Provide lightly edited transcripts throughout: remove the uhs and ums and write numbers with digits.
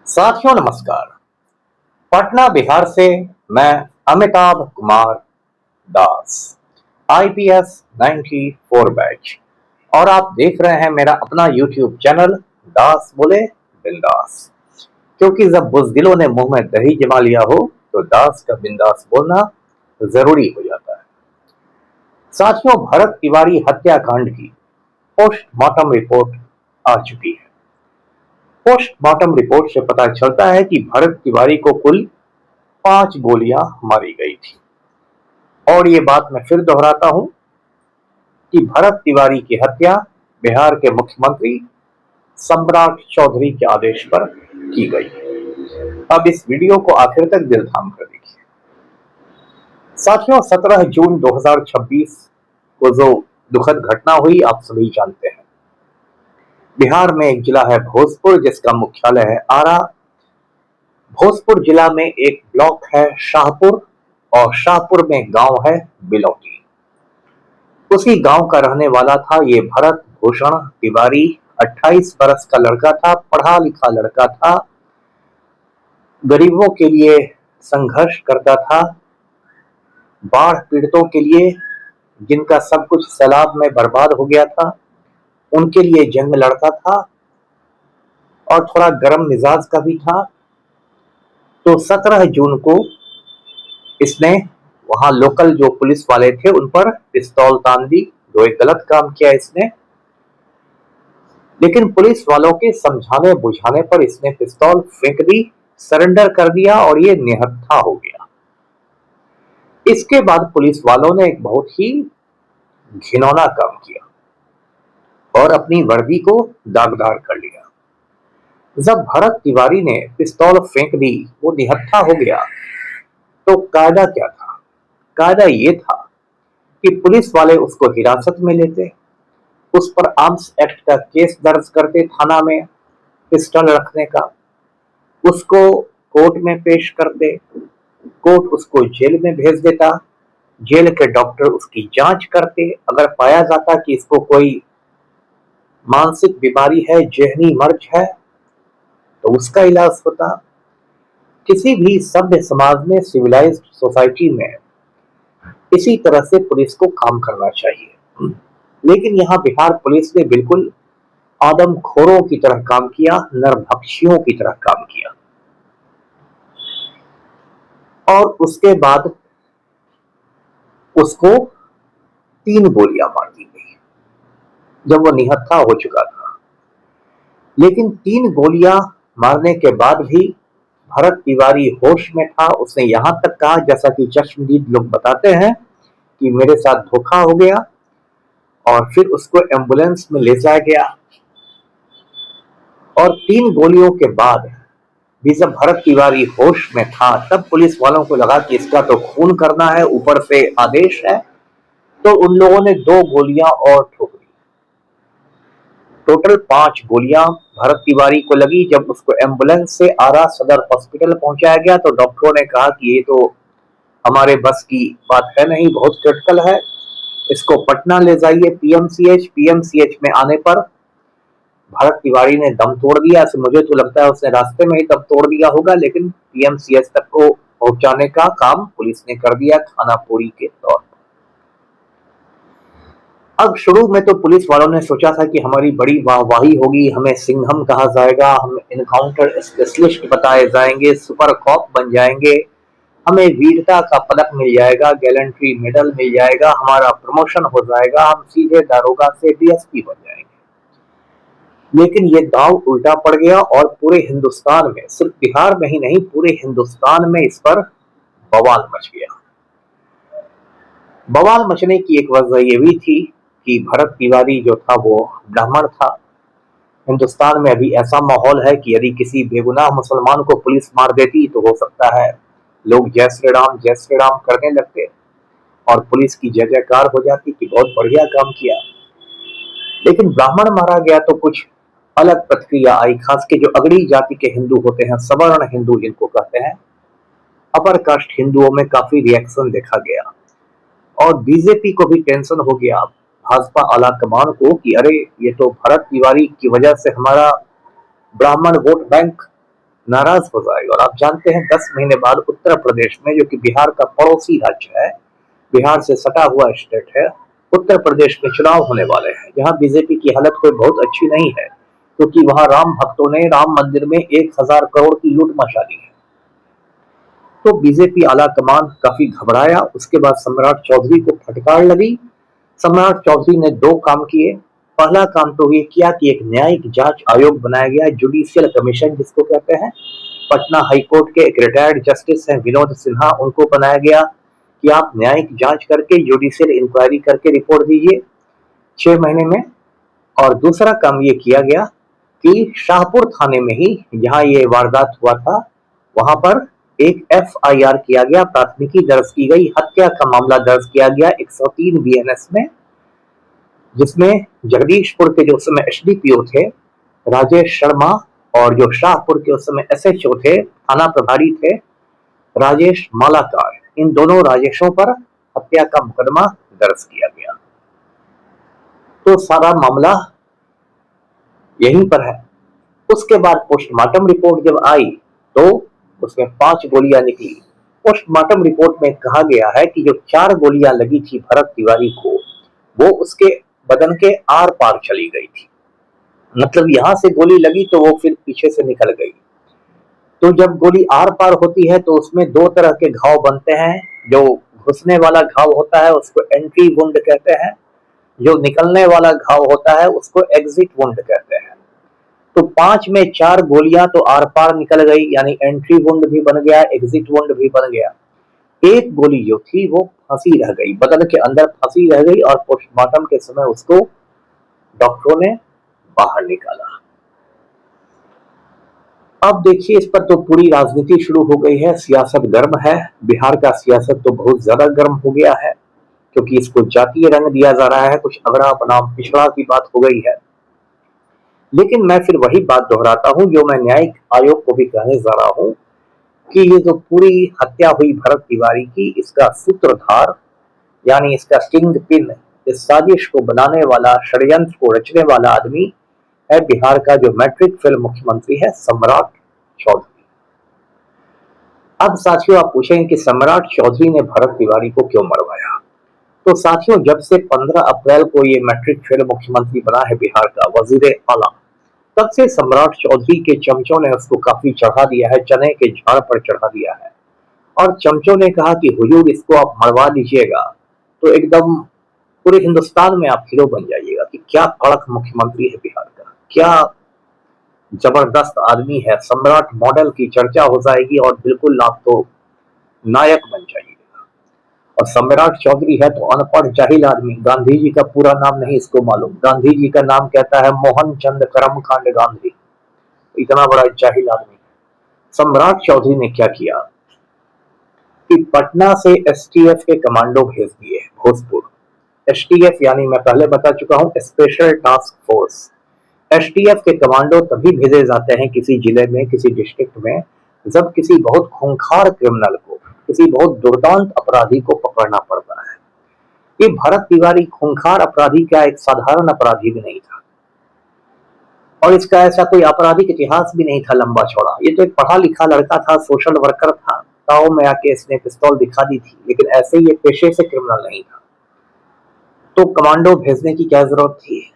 साथियों नमस्कार। पटना बिहार से मैं अमिताभ कुमार दास, आईपीएस 94 बैच, और आप देख रहे हैं मेरा अपना यूट्यूब चैनल दास बोले बिंदास। क्योंकि जब बुज़दिलों ने मुंह में दही जमा लिया हो तो दास का बिंदास बोलना जरूरी हो जाता है। साथियों, भरत तिवारी हत्याकांड की पोस्टमार्टम रिपोर्ट आ चुकी है। पोस्टमार्टम रिपोर्ट से पता चलता है कि भरत तिवारी को कुल 5 गोलियां मारी गई थी। और ये बात मैं फिर दोहराता हूं कि भरत तिवारी की हत्या बिहार के मुख्यमंत्री सम्राट चौधरी के आदेश पर की गई। अब इस वीडियो को आखिर तक दिल थाम कर देखिए। साथियों, 17 जून 2026 को जो दुखद घटना हुई आप सभी जानते हैं। बिहार में एक जिला है भोजपुर, जिसका मुख्यालय है आरा। भोजपुर जिला में एक ब्लॉक है शाहपुर, और शाहपुर में गांव है बिलौटी। उसी गांव का रहने वाला था ये भरत भूषण तिवारी। 28 बरस का लड़का था, पढ़ा लिखा लड़का था, गरीबों के लिए संघर्ष करता था, बाढ़ पीड़ितों के लिए जिनका सब कुछ सैलाब में बर्बाद हो गया था उनके लिए जंग लड़ता था, और थोड़ा गर्म मिजाज का भी था। तो 17 जून को इसने वहां लोकल जो पुलिस वाले थे उन पर पिस्तौल तान दी। जो एक गलत काम किया इसने, लेकिन पुलिस वालों के समझाने बुझाने पर इसने पिस्तौल फेंक दी, सरेंडर कर दिया और ये निहत्था हो गया। इसके बाद पुलिस वालों ने एक बहुत ही घिनौना काम किया और अपनी वर्दी को दागदार कर लिया। जब भरत तिवारी ने पिस्तौल फेंक दी, वो निहत्था हो गया, तो कायदा क्या था? कायदा ये था कि पुलिस वाले उसको हिरासत में लेते, उस पर आर्म्स एक्ट का केस दर्ज करते थाना में पिस्टल रखने का, उसको कोर्ट में पेश करते, कोर्ट उसको जेल में भेज देता, जेल के डॉक्टर उसकी जांच करते। अगर पाया जाता कि इसको कोई मानसिक बीमारी है, जहनी मर्ज है, तो उसका इलाज होता। किसी भी सभ्य समाज में, सिविलाइज्ड सोसाइटी में इसी तरह से पुलिस को काम करना चाहिए। लेकिन यहाँ बिहार पुलिस ने बिल्कुल आदमखोरों की तरह काम किया, नरभक्षियों की तरह काम किया। और उसके बाद उसको 3 गोलियां मार दी गई जब वो निहत्था हो चुका था। लेकिन 3 गोलियां मारने के बाद भी भरत तिवारी होश में था। उसने यहां तक कहा, जैसा कि चश्मदीद लोग बताते हैं, कि मेरे साथ धोखा हो गया, और फिर उसको एम्बुलेंस में ले जाया गया। और 3 गोलियों के बाद भी जब भरत तिवारी होश में था, तब पुलिस वालों को लगा कि इसका तो खून करना है, ऊपर से आदेश है, तो उन लोगों ने 2 गोलियां और ठोक दी। टोटल 5 गोलियां भरत तिवारी को लगी। जब उसको एम्बुलेंस से आरा सदर हॉस्पिटल पहुंचाया गया तो डॉक्टरों ने कहा कि ये तो हमारे बस की बात है नहीं, बहुत क्रिटिकल है, इसको पटना ले जाइए पीएमसीएच। पीएमसीएच में आने पर भरत तिवारी ने दम तोड़ दिया। ऐसे मुझे तो लगता है उसने रास्ते में ही दम तोड़ दिया होगा, लेकिन पीएमसीएच तक को पहुंचाने का काम पुलिस ने कर दिया खानापुरी के तौर पर। अब शुरू में तो पुलिस वालों ने सोचा था कि हमारी बड़ी वाहवाही होगी, हमें सिंघम कहा जाएगा, हम एनकाउंटर स्पेशलिस्ट बताए जाएंगे, सुपर कॉप बन जाएंगे, हमें वीरता का पदक मिल जाएगा, गैलेंट्री मेडल मिल जाएगा, हमारा प्रमोशन हो जाएगा, हम सीधे दारोगा से डीएसपी बन जाएंगे। लेकिन ये दांव उल्टा पड़ गया और पूरे हिंदुस्तान में, सिर्फ बिहार में ही नहीं पूरे हिंदुस्तान में इस पर बवाल मच गया। बवाल मचने की एक वजह ये भी थी कि भरत तिवारी जो था वो ब्राह्मण था। हिंदुस्तान में अभी ऐसा माहौल है कि यदि किसी बेगुनाह मुसलमान को पुलिस मार देती तो हो सकता है लोग जय श्री राम करने लगते और पुलिस की जय जयकार हो जाती कि बहुत बढ़िया काम किया। लेकिन ब्राह्मण मारा गया तो कुछ अलग प्रतिक्रिया आई, खास के जो अगड़ी जाति के हिंदू होते हैं, सवर्ण हिंदू जिनको कहते हैं, अपर कास्ट हिंदुओं में काफी रिएक्शन देखा गया। और बीजेपी को भी टेंशन हो गया, भाजपा आला कमान को, कि अरे ये तो भरत तिवारी की वजह से हमारा ब्राह्मण वोट बैंक नाराज हो जाएगा। और आप जानते हैं 10 महीने बाद उत्तर प्रदेश में, जो कि बिहार का पड़ोसी राज्य है, बिहार से सटा हुआ स्टेट है, उत्तर प्रदेश में चुनाव होने वाले हैं, जहां बीजेपी की हालत कोई बहुत अच्छी नहीं है, क्योंकि वहां राम भक्तों ने राम मंदिर में 1000 करोड़ की लूट मचा दी है। तो बीजेपी आला कमान काफी घबराया। उसके बाद सम्राट चौधरी को फटकार लगी। सम्राट चौधरी ने 2 काम किए। पहला काम तो ये किया कि एक न्यायिक जांच आयोग बनाया गया, जुडिशियल कमीशन जिसको कहते हैं। पटना हाईकोर्ट के एक रिटायर्ड जस्टिस हैं विनोद सिन्हा, उनको बनाया गया कि आप न्यायिक जांच करके जुडिशियल इंक्वायरी करके रिपोर्ट दीजिए 6 महीने में। और दूसरा काम ये किया गया कि शाहपुर थाने में ही, जहां ये वारदात हुआ था, वहां पर एक एफआईआर किया गया, प्राथमिकी दर्ज की गई, हत्या का मामला दर्ज किया गया 103 बीएनएस में, जिसमें जगदीशपुर के जो उस समय एसडीपीओ थे राजेश शर्मा, और जो शाहपुर के उस समय एसएचओ थे, थाना प्रभारी थे राजेश मालाकार, इन दोनों राजेशों पर हत्या का मुकदमा दर्ज किया गया। तो सारा मामला यहीं पर है। उसके बाद पोस्टमार्टम रिपोर्ट जब आई तो उसमें 5 गोलियां निकली। पोस्टमार्टम रिपोर्ट में कहा गया है कि जो 4 गोलियां लगी थी भरत तिवारी को, वो उसके बदन के आर पार चली गई थी। मतलब यहां से गोली लगी तो वो फिर पीछे से निकल गई। तो जब गोली आर पार होती है तो उसमें 2 तरह के घाव बनते हैं। जो घुसने वाला घाव होता है उसको एंट्री वुंड कहते हैं, जो निकलने वाला घाव होता है उसको एग्जिट वुंड कहते हैं। तो 5 में 4 गोलियां तो आर पार निकल गई, यानी एंट्री वुंड भी बन गया, एग्जिट वुंड भी बन गया। एक गोली जो थी वो फंसी रह गई, बदन के अंदर फंसी रह गई, और पोस्टमार्टम के समय उसको डॉक्टरों ने बाहर निकाला। अब देखिए, इस पर तो पूरी राजनीति शुरू हो गई है, सियासत गर्म है। बिहार का सियासत तो बहुत ज्यादा गर्म हो गया है, क्योंकि इसको जातीय रंग दिया जा रहा है, कुछ अगड़ा बनाम पिछड़ा की बात हो गई है। लेकिन मैं फिर वही बात दोहराता हूं जो मैं न्यायिक आयोग को भी कहने जा रहा हूं, कि ये जो पूरी हत्या हुई भरत तिवारी की, इसका सूत्रधार, यानी इसका किंग पिन, इस साजिश को बनाने वाला, षड्यंत्र को रचने वाला आदमी है बिहार का जो मैट्रिक फेल मुख्यमंत्री है, सम्राट चौधरी। अब साथियों, आप पूछेंगे कि सम्राट चौधरी ने भरत तिवारी को क्यों मरवाया। तो साथियों, जब से 15 अप्रैल को ये मैट्रिक फेल मुख्यमंत्री बना है बिहार का वजीर आला, तब से सम्राट चौधरी के चमचों ने उसको काफी चढ़ा दिया है, चने के झाड़ पर चढ़ा दिया है। और चमचों ने कहा कि हुजूर, इसको आप मरवा दीजिएगा तो एकदम पूरे हिंदुस्तान में आप हीरो बन जाइएगा, कि क्या कड़क मुख्यमंत्री है बिहार का, क्या जबरदस्त आदमी है, सम्राट मॉडल की चर्चा हो जाएगी और बिल्कुल आप तो नायक बन जाइएगा। और सम्राट चौधरी है तो अनपढ़ जाहिल आदमी, गांधी जी का पूरा नाम नहीं इसको मालूम, गांधी जी का नाम कहता है मोहन चंद करमकांड गांधी, इतना बड़ा जाहिल आदमी। सम्राट चौधरी ने क्या किया कि पटना से एसटीएफ के कमांडो भेज दिए भोजपुर। एसटीएफ यानी मैं पहले बता चुका हूं, स्पेशल टास्क फोर्स। एसटीएफ के कमांडो तभी भेजे जाते हैं किसी जिले में, किसी डिस्ट्रिक्ट में, जब किसी बहुत खूंखार क्रिमिनल को, किसी बहुत दुर्दांत अपराधी को पकड़ना पड़ता है। ये भरत तिवारी खूंखार अपराधी क्या, एक साधारण अपराधी भी नहीं था, और इसका ऐसा कोई आपराधिक इतिहास भी नहीं था लंबा चौड़ा। ये तो एक पढ़ा लिखा लड़का था, सोशल वर्कर था, गाँव में आके इसने पिस्तौल दिखा दी थी, लेकिन ऐसे ही ये पेशे से क्रिमिनल नहीं था। तो कमांडो भेजने की क्या जरूरत थी।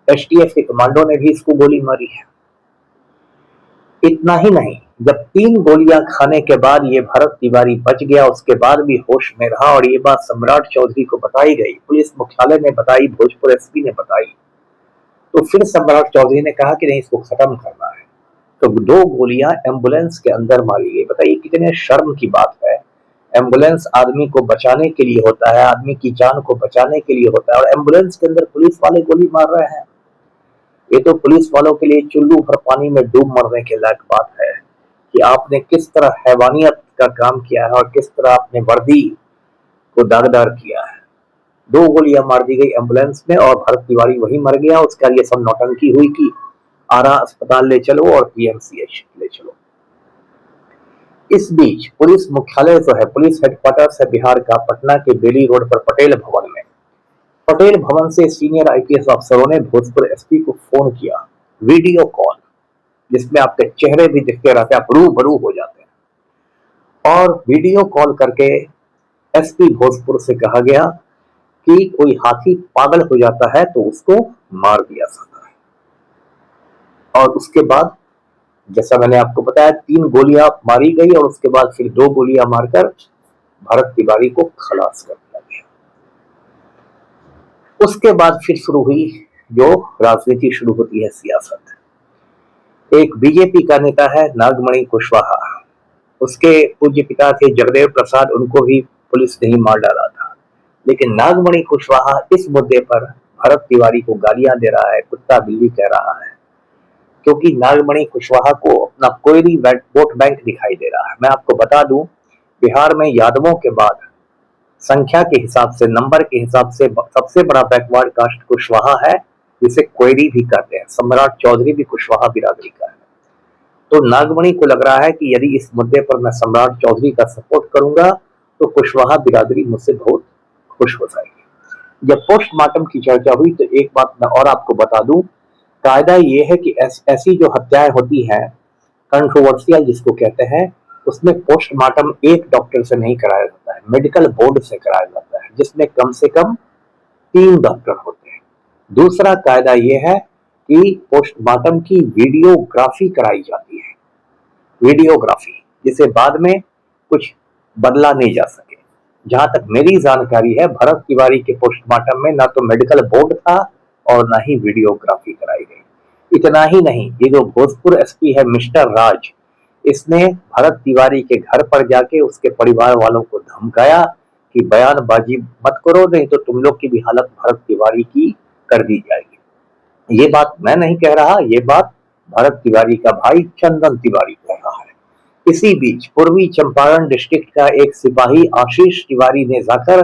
एसटीएफ के कमांडो ने भी इसको गोली मारी है। इतना ही नहीं, जब 3 गोलियां खाने के बाद ये भरत तिवारी बच गया, उसके बाद भी होश में रहा, और ये बात सम्राट चौधरी को बताई गई, पुलिस मुख्यालय ने बताई, भोजपुर एसपी ने बताई, तो फिर सम्राट चौधरी ने कहा कि नहीं, इसको खत्म करना है। तो 2 गोलियां एम्बुलेंस के अंदर मारी गई। बताइए कितने शर्म की बात है। एम्बुलेंस आदमी को बचाने के लिए होता है, आदमी की जान को बचाने के लिए होता है, और एम्बुलेंस के अंदर पुलिस वाले गोली मार रहे हैं। ये तो पुलिस वालों के लिए चुल्लू भर पानी में डूब मरने के लायक बात है, कि आपने किस तरह हैवानियत का काम किया है, और किस तरह आपने वर्दी को दागदार किया है। 2 गोलियां मार दी गई एम्बुलेंस में, और भरत तिवारी वही मर गया। उसका ये सब नौटंकी हुई कि आरा अस्पताल ले चलो और पीएमसीएच ले चलो। इस बीच पुलिस मुख्यालय जो है, पुलिस हेडक्वार्टर्स है बिहार का, पटना के बेली रोड पर पटेल भवन में, पटेल भवन से सीनियर आईपीएस अफसरों ने भोजपुर एसपी को फोन किया, वीडियो कॉल। जिसमें आपके चेहरे भी दिखते रहते हैं, आप रूबरू हो जाते हैं। और वीडियो कॉल करके एसपी भोजपुर से कहा गया कि कोई हाथी पागल हो जाता है तो उसको मार दिया जाता है। और उसके बाद जैसा मैंने आपको बताया 3 गोलियां मारी गई और उसके बाद फिर 2 गोलियां मारकर भरत तिवारी को खलास कर दिया गया। उसके बाद फिर शुरू हुई जो राजनीति शुरू होती है, सियासत। एक बीजेपी का नेता है नागमणि कुशवाहा, उसके पूज्य पिता थे जगदेव प्रसाद, उनको भी पुलिस ने ही मार डाला था। लेकिन नागमणि कुशवाहा इस मुद्दे पर भरत तिवारी को गालियां दे रहा है, कुत्ता बिल्ली कह रहा है, क्योंकि नागमणि कुशवाहा को अपना कोयरी वोट बैंक दिखाई दे रहा है। मैं आपको बता दूं, बिहार में यादवों के बाद संख्या के हिसाब से, नंबर के हिसाब से सबसे बड़ा बैकवर्ड कास्ट कुशवाहा है, जिसे कोयरी भी कहते हैं। सम्राट चौधरी भी कुशवाहा बिरादरी का है। तो नागमणि को लग रहा है कि यदि इस मुद्दे पर मैं सम्राट चौधरी का सपोर्ट करूंगा तो कुशवाहा बिरादरी मुझसे बहुत खुश हो जाएगी। जब पोस्टमार्टम की चर्चा हुई तो एक बात मैं और आपको बता दूं, कायदा ये है कि ऐसी जो हत्याएं होती हैं, कंट्रोवर्सियल जिसको कहते हैं, उसमें पोस्टमार्टम एक डॉक्टर से नहीं कराया जाता है, मेडिकल बोर्ड से कराया जाता है, जिसमें कम से कम 3 डॉक्टर होते हैं। दूसरा कायदा यह है कि पोस्टमार्टम की वीडियोग्राफी कराई जाती है, वीडियोग्राफी, जिसे बाद में कुछ बदला नहीं जा सके। जहां तक मेरी जानकारी है, भरत तिवारी के पोस्टमार्टम में ना तो मेडिकल बोर्ड था और ना ही वीडियोग्राफी कराई गई। इतना ही नहीं, ये जो भोजपुर एसपी है मिस्टर राज, इसने भरत तिवारी के घर पर जाके उसके परिवार वालों को धमकाया कि बयानबाजी मत करो, नहीं तो तुम लोग की भी हालत भरत तिवारी की कर दी जाएगी। ये बात मैं नहीं कह रहा, ये बात भरत तिवारी का भाई चंदन तिवारी कह रहा है। इसी बीच पूर्वी चंपारण डिस्ट्रिक्ट का एक सिपाही आशीष तिवारी ने जाकर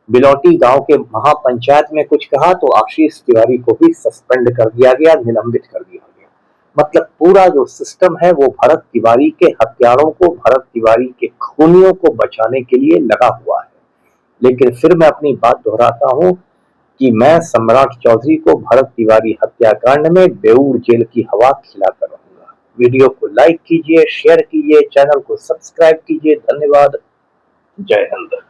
बिलौटी गांव के महापंचायत में कुछ कहा तो आशीष तिवारी को भी सस्पेंड कर दिया गया, निलंबित कर दिया गया। मतलब पूरा जो सिस्टम है वो भरत तिवारी के हत्यारों को, भरत तिवारी के खूनियों को बचाने के लिए लगा हुआ है। लेकिन फिर मैं अपनी बात दोहराता हूं कि मैं सम्राट चौधरी को भरत तिवारी हत्याकांड में बेऊर जेल की हवा खिलाकर रहूंगा। वीडियो को लाइक कीजिए, शेयर कीजिए, चैनल को सब्सक्राइब कीजिए। धन्यवाद। जय हिंद।